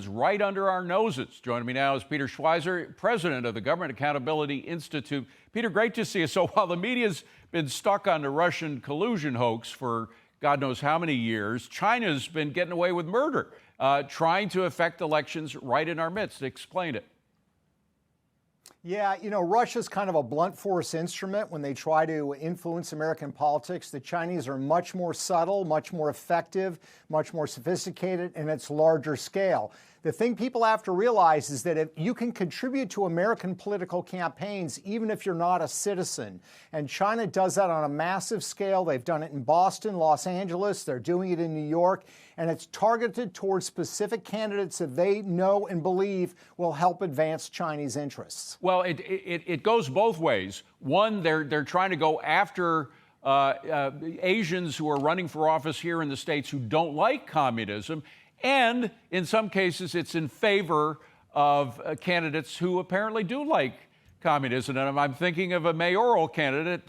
right under our noses. Joining me now is Peter Schweizer, president of the Government Accountability Institute. Peter, great to see you. So while the media's been stuck on the Russian collusion hoax for God knows how many years, China's been getting away with murder, trying to affect elections right in our midst. Explain it. Yeah, Russia's kind of a blunt force instrument when they try to influence American politics. The Chinese are much more subtle, much more effective, much more sophisticated, and it's larger scale. The thing people have to realize is that if you can contribute to American political campaigns, even if you're not a citizen, and China does that on a massive scale. They've done it in Boston, Los Angeles, they're doing it in New York, and it's targeted towards specific candidates that they know and believe will help advance Chinese interests. Well, it goes both ways. One, they're trying to go after Asians who are running for office here in the States who don't like communism. And in some cases, it's in favor of candidates who apparently do like communism. And I'm thinking of a mayoral candidate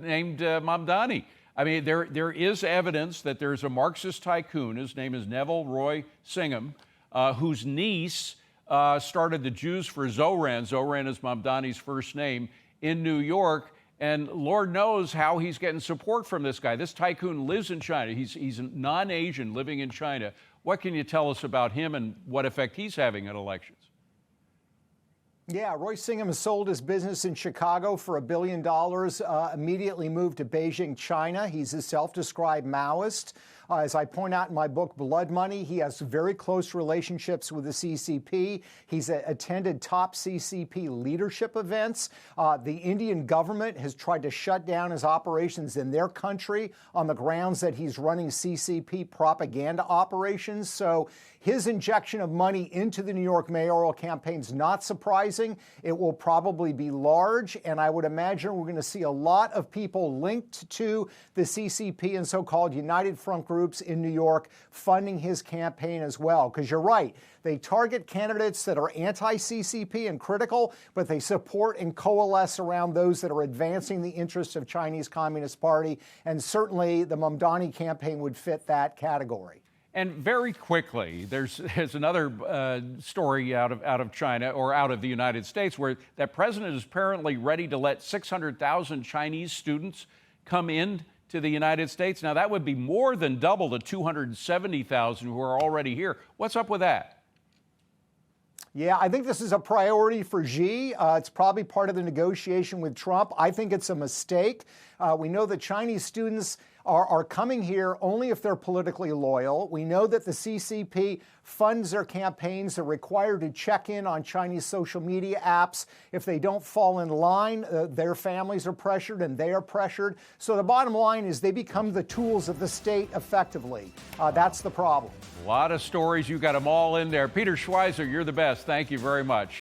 named Mamdani. I mean, there is evidence that there's a Marxist tycoon, his name is Neville Roy Singham, whose niece started the Jews for Zoran. Zoran is Mamdani's first name in New York. And Lord knows how he's getting support from this guy. This tycoon lives in China. He's non-Asian living in China. What can you tell us about him and what effect he's having in elections? Yeah, Roy Singham has sold his business in Chicago for $1 billion, immediately moved to Beijing, China. He's a self-described Maoist. As I point out in my book, Blood Money, he has very close relationships with the CCP. He's attended top CCP leadership events. The Indian government has tried to shut down his operations in their country on the grounds that he's running CCP propaganda operations. So his injection of money into the New York mayoral campaign is not surprising. It will probably be large, and I would imagine we're going to see a lot of people linked to the CCP and so-called United Front groups in New York funding his campaign as well. Because you're right, they target candidates that are anti-CCP and critical, but they support and coalesce around those that are advancing the interests of Chinese Communist Party, and certainly the Mamdani campaign would fit that category. And very quickly, there's another story out of China or out of the United States where that president is apparently ready to let 600,000 Chinese students come in to the United States. Now, that would be more than double the 270,000 who are already here. What's up with that? Yeah, I think this is a priority for Xi. It's probably part of the negotiation with Trump. I think it's a mistake. We know that Chinese students are coming here only if they're politically loyal. We know that the CCP funds their campaigns. They're required to check in on Chinese social media apps. If they don't fall in line, their families are pressured and they are pressured. So the bottom line is they become the tools of the state effectively. That's the problem. A lot of stories. You got them all in there. Peter Schweizer, you're the best. Thank you very much.